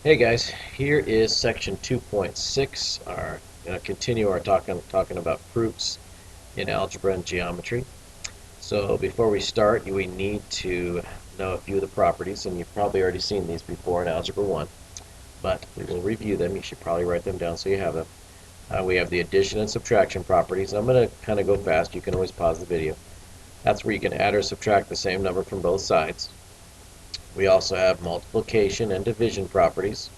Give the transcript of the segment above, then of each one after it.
Hey guys, here is section 2.6. Our going to continue our talking about proofs in algebra and geometry. So before we start, we need to know a few of the properties, and you've probably already seen these before in Algebra 1, but we will review them. You should probably write them down so you have them. We have the addition and subtraction properties. I'm going to kind of go fast. You can always pause the video. That's where you can add or subtract the same number from both sides. We also have multiplication and division properties,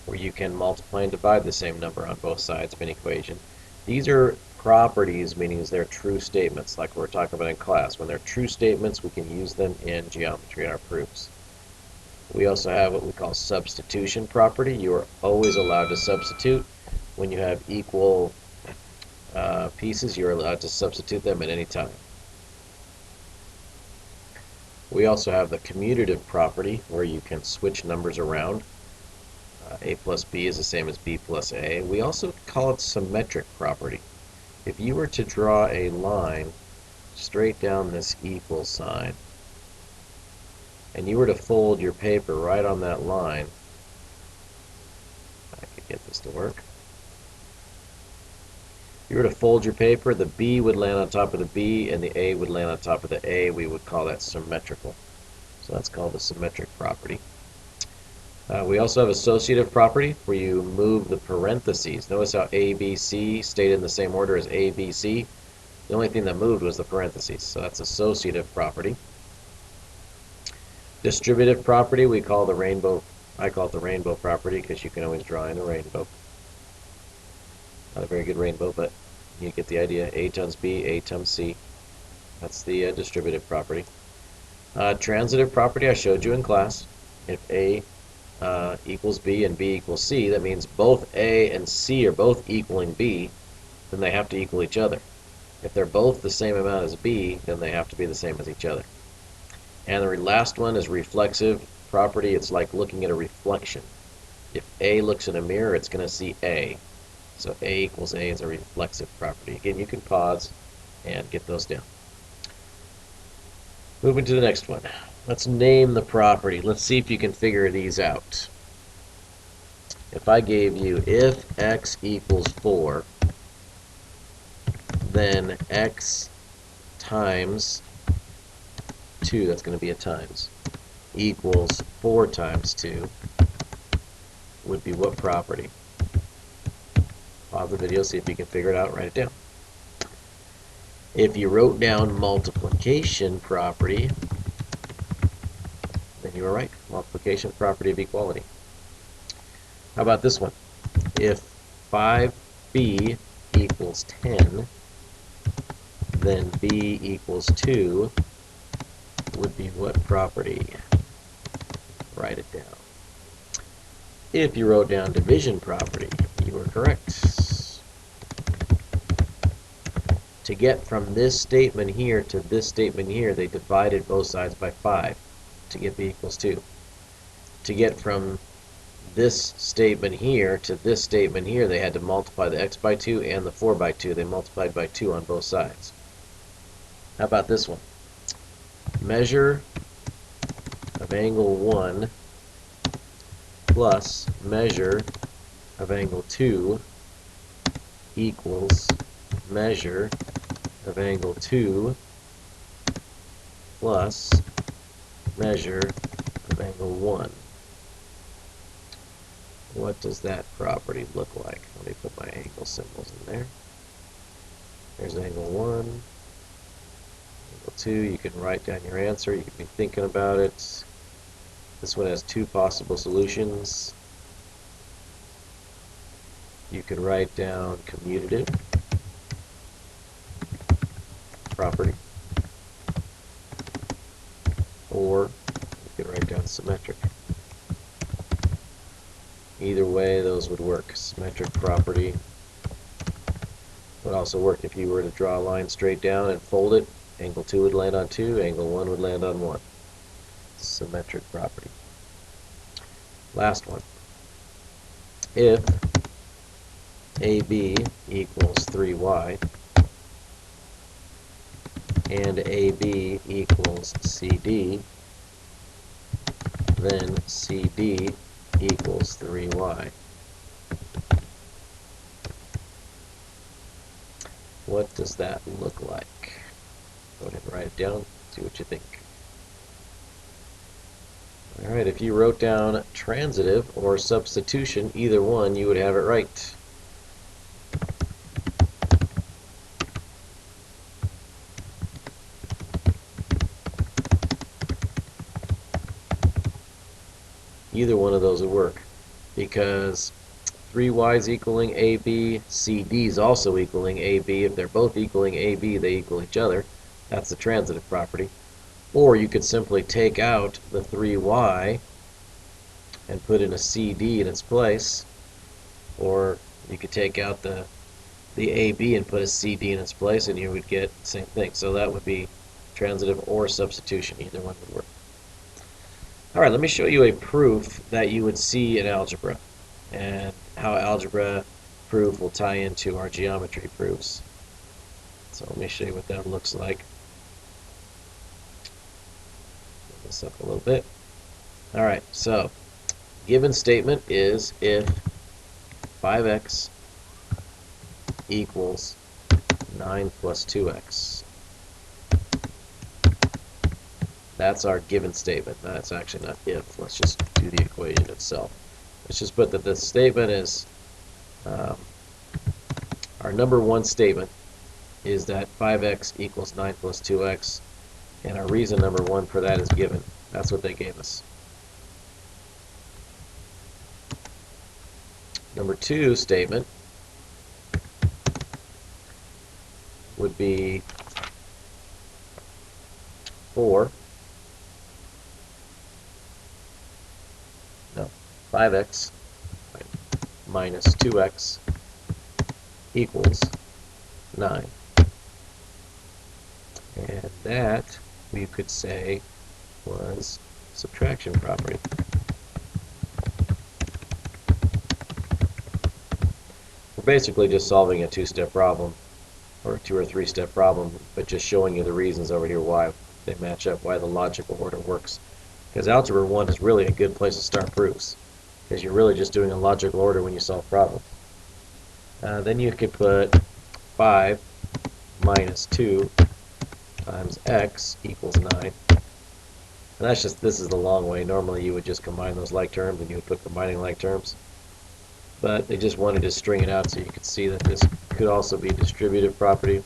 where you can multiply and divide the same number on both sides of an equation. These are properties, meaning they're true statements, like we're talking about in class. When they're true statements, we can use them in geometry in our proofs. We also have what we call substitution property. You are always allowed to substitute. When you have equal pieces, you're allowed to substitute them at any time. We also have the commutative property, where you can switch numbers around. A plus B is the same as B plus A. We also call it symmetric property. If you were to draw a line straight down this equal sign, and you were to fold your paper right on that line, I could get this to work. If you were to fold your paper, the B would land on top of the B, and the A would land on top of the A. We would call that symmetrical. So that's called the symmetric property. We also have associative property, where you move the parentheses. Notice how A, B, C stayed in the same order as A, B, C. The only thing that moved was the parentheses, so that's associative property. Distributive property, we call the rainbow. I call it the rainbow property because you can always draw in a rainbow. Not a very good rainbow, but you get the idea. A times B, A times C. That's the distributive property. Transitive property I showed you in class. If A equals B and B equals C, that means both A and C are both equaling B, then they have to equal each other. If they're both the same amount as B, then they have to be the same as each other. And the last one is reflexive property. It's like looking at a reflection. If A looks in a mirror, it's going to see A. So A equals A is a reflexive property. Again, you can pause and get those down. Moving to the next one. Let's name the property. Let's see if you can figure these out. If I gave you if x equals 4, then x times 2, that's going to be a times, equals 4 times 2, would be what property? Pause the video, see if you can figure it out, write it down. If you wrote down multiplication property, then you were right. Multiplication property of equality. How about this one? If 5b equals 10, then b equals 2 would be what property? Write it down. If you wrote down division property, you were correct. To get from this statement here to this statement here, they divided both sides by 5 to get b equals 2. To get from this statement here to this statement here, they had to multiply the x by 2 and the 4 by 2. They multiplied by 2 on both sides. How about this one? Measure of angle 1 plus measure of angle 2 equals measure of angle 2 plus measure of angle 1. What does that property look like? Let me put my angle symbols in there. There's angle 1, angle 2. You can write down your answer. You can be thinking about it. This one has 2 possible solutions. You can write down commutative property, or you can write down symmetric. Either way, those would work. Symmetric property would also work if you were to draw a line straight down and fold it. Angle 2 would land on 2, angle 1 would land on 1. Symmetric property. Last one. If AB equals 3y and AB equals CD, then CD equals 3 3y. What does that look like? Go ahead and write it down, see what you think. Alright, if you wrote down transitive or substitution, either one, you would have it right. Either one of those would work, because 3y is equaling AB, CD is also equaling AB. If they're both equaling AB, they equal each other. That's the transitive property. Or you could simply take out the 3y and put in a CD in its place. Or you could take out the AB and put a CD in its place, and you would get the same thing. So that would be transitive or substitution. Either one would work. All right, let me show you a proof that you would see in algebra, and how algebra proof will tie into our geometry proofs. So let me show you what that looks like. Put this up a little bit. All right, so given statement is if 5x equals 9 plus 2x. That's our given statement. That's actually not if. Let's just do the equation itself. Let's just put that the statement is, our number one statement is that 5x equals 9 plus 2x, and our reason number one for that is given. That's what they gave us. Number two statement would be 5x minus 2x equals 9. And that, we could say, was subtraction property. We're basically just solving a two-step problem, or a two or three-step problem, but just showing you the reasons over here why they match up, why the logical order works. Because Algebra 1 is really a good place to start proofs, because you're really just doing a logical order when you solve problems. Then you could put 5 minus 2 times x equals 9. And that's just, this is the long way. Normally you would just combine those like terms and you would put combining like terms. But they just wanted to string it out so you could see that this could also be distributive property.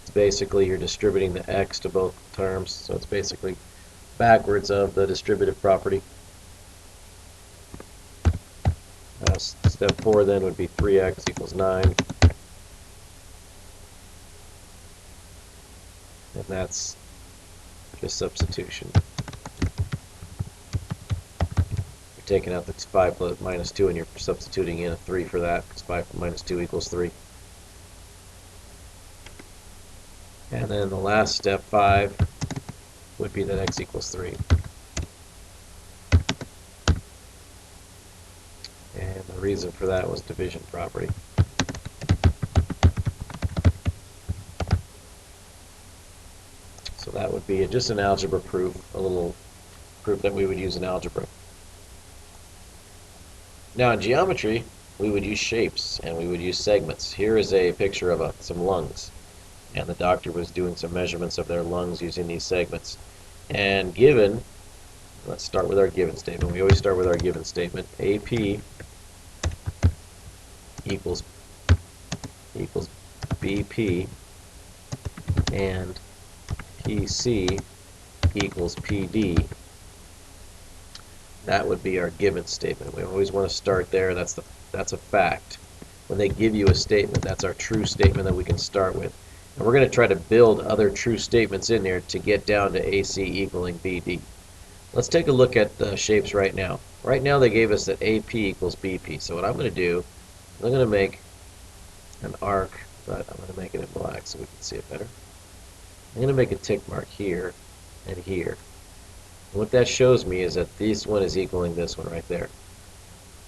It's basically you're distributing the x to both terms, so it's basically backwards of the distributive property. Step 4 then would be 3x equals 9. And that's just substitution. You're taking out the 5 plus minus 2 and you're substituting in a 3 for that, because 5 minus 2 equals 3. And then the last step, 5, would be that x equals 3. And the reason for that was division property. So that would be just an algebra proof, a little proof that we would use in algebra. Now in geometry, we would use shapes and we would use segments. Here is a picture of some lungs, and the doctor was doing some measurements of their lungs using these segments. And given, let's start with our given statement. We always start with our given statement. AP equals BP, and PC equals PD. That would be our given statement. We always want to start there. That's a fact. When they give you a statement, that's our true statement that we can start with. And we're going to try to build other true statements in there to get down to AC equaling BD. Let's take a look at the shapes right now. Right now they gave us that AP equals BP. So what I'm going to do, I'm going to make an arc, but I'm going to make it in black so we can see it better. I'm going to make a tick mark here and here. And what that shows me is that this one is equaling this one right there.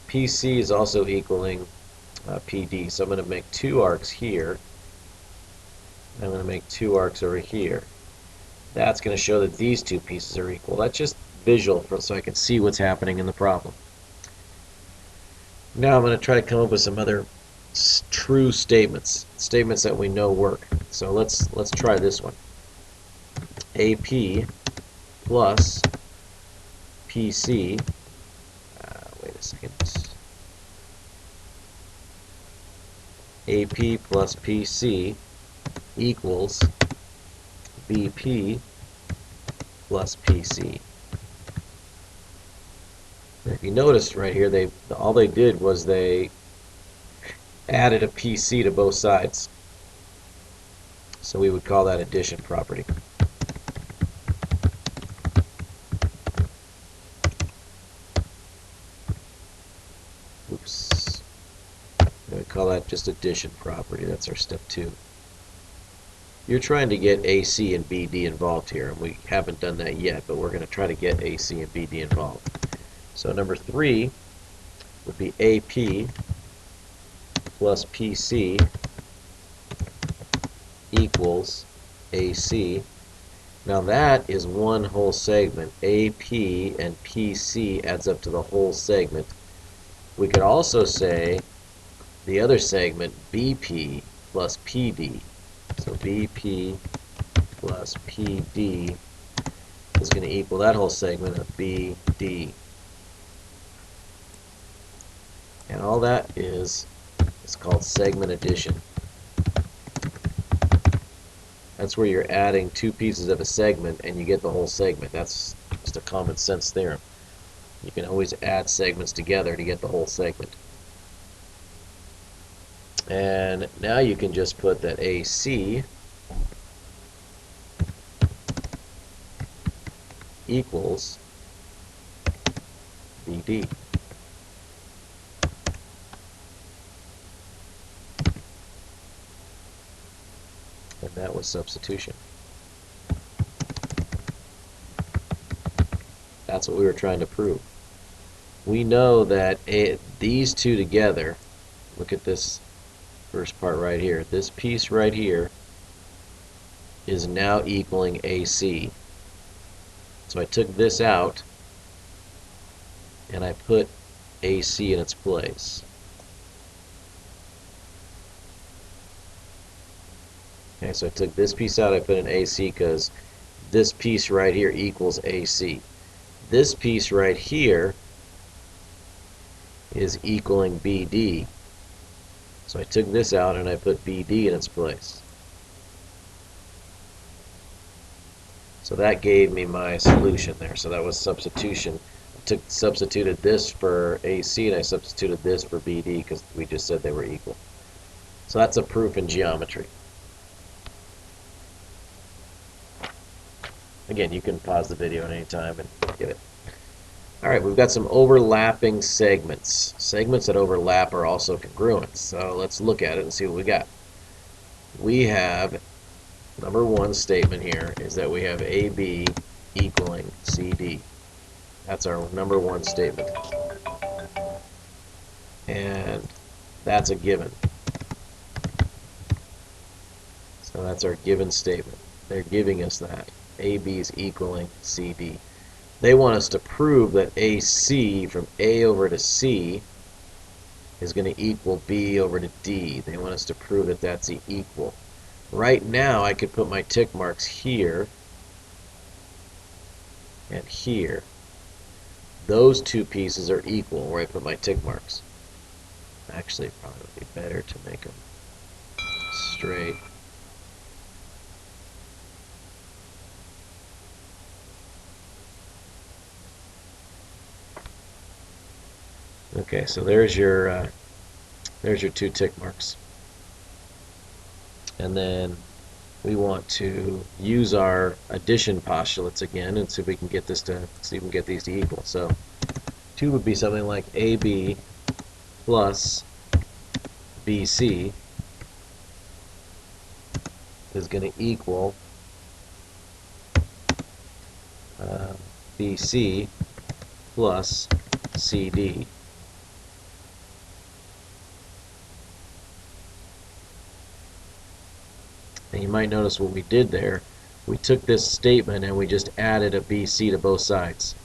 PC is also equaling PD. So I'm going to make two arcs here. I'm going to make two arcs over here. That's going to show that these two pieces are equal. That's just visual so I can see what's happening in the problem. Now I'm going to try to come up with some other true statements that we know work. So let's try this one. AP plus PC. Wait a second. AP plus PC equals BP plus PC. If you notice right here, all they did was they added a PC to both sides. So we would call that addition property. Oops. We would call that just addition property. That's our step 2. You're trying to get AC and BD involved here, and we haven't done that yet, but we're going to try to get AC and BD involved. So number 3 would be AP plus PC equals AC. Now that is one whole segment. AP and PC adds up to the whole segment. We could also say the other segment, BP plus PD. So BP plus PD is going to equal that whole segment of BD. And all that is called segment addition. That's where you're adding 2 pieces of a segment and you get the whole segment. That's just a common sense theorem. You can always add segments together to get the whole segment. And now you can just put that AC equals BD. And that was substitution. That's what we were trying to prove. We know that these two together, look at this first part right here. This piece right here is now equaling AC. So I took this out and I put AC in its place. Okay, so I took this piece out, I put in AC because this piece right here equals AC. This piece right here is equaling BD. So I took this out and I put BD in its place. So that gave me my solution there. So that was substitution. I substituted this for AC and I substituted this for BD because we just said they were equal. So that's a proof in geometry. Again, you can pause the video at any time and get it. Alright, we've got some overlapping segments. Segments that overlap are also congruent. So let's look at it and see what we got. We have, number 1 statement here is that we have AB equaling CD. That's our number 1 statement. And that's a given. So that's our given statement. They're giving us that. AB is equaling CD. They want us to prove that AC from A over to C is going to equal B over to D. They want us to prove that that's equal. Right now I could put my tick marks here and here. Those 2 pieces are equal where I put my tick marks. Actually, it probably would be better to make them straight. Okay, so there's your 2 tick marks. And then we want to use our addition postulates again and see if we can get these to equal. So 2 would be something like AB plus BC is going to equal BC plus CD. And you might notice what we did there. We took this statement and we just added a BC to both sides.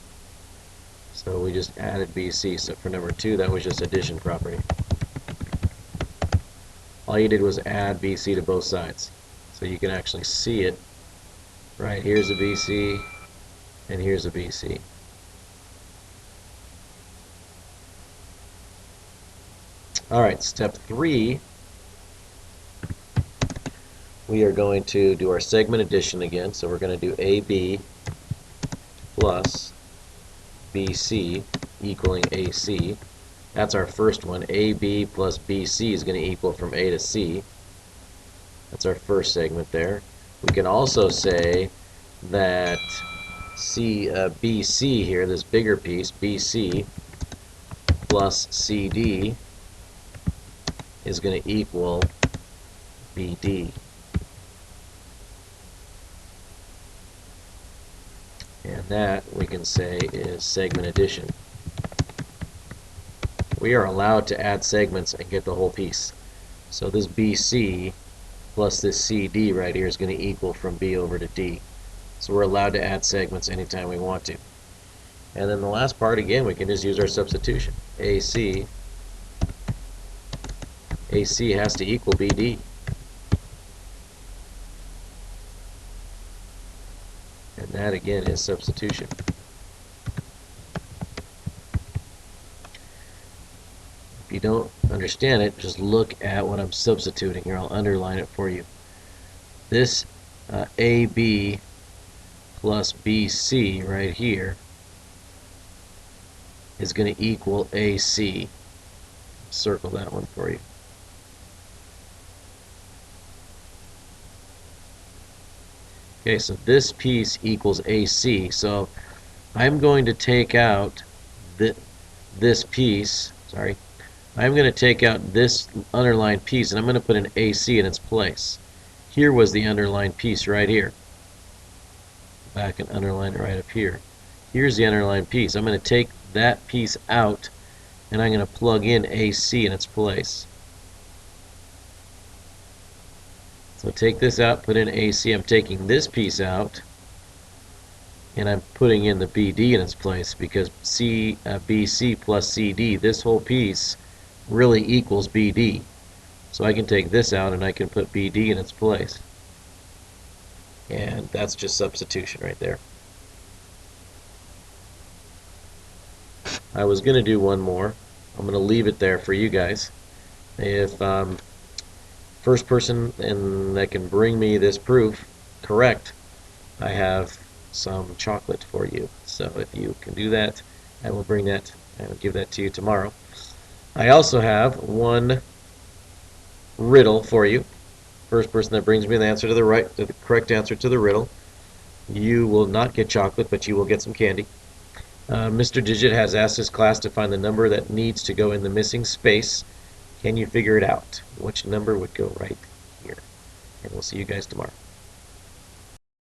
So we just added BC. So for number 2, that was just addition property. All you did was add BC to both sides. So you can actually see it. Right, here's a BC, and here's a BC. All right, step 3, we are going to do our segment addition again. So we're going to do AB plus BC equaling AC. That's our first one. AB plus BC is going to equal from A to C. That's our first segment there. We can also say that BC here, this bigger piece, BC plus CD is going to equal BD. And that we can say is segment addition. We are allowed to add segments and get the whole piece. So this BC plus this CD right here is going to equal from B over to D. So we're allowed to add segments anytime we want to. And then the last part, again, we can just use our substitution. AC has to equal BD. And that, again, is substitution. If you don't understand it, just look at what I'm substituting here. I'll underline it for you. This AB plus BC right here is going to equal AC. Circle that one for you. Okay, so this piece equals AC. So I'm going to take out this piece. Sorry. I'm going to take out this underlined piece, and I'm going to put an AC in its place. Here was the underlined piece right here. Back and underline it right up here. Here's the underlined piece. I'm going to take that piece out, and I'm going to plug in AC in its place. So take this out, put in AC. I'm taking this piece out, and I'm putting in the BD in its place, because BC plus CD, this whole piece really equals BD. So I can take this out and I can put BD in its place. And that's just substitution right there. I was going to do one more. I'm going to leave it there for you guys. If first person that can bring me this proof correct, I have some chocolate for you. So if you can do that, I will bring that. I will give that to you tomorrow. I also have one riddle for you. First person that brings me the correct answer to the riddle, you will not get chocolate, but you will get some candy. Mr. Digit has asked his class to find the number that needs to go in the missing space. Can you figure it out? Which number would go right here? And we'll see you guys tomorrow.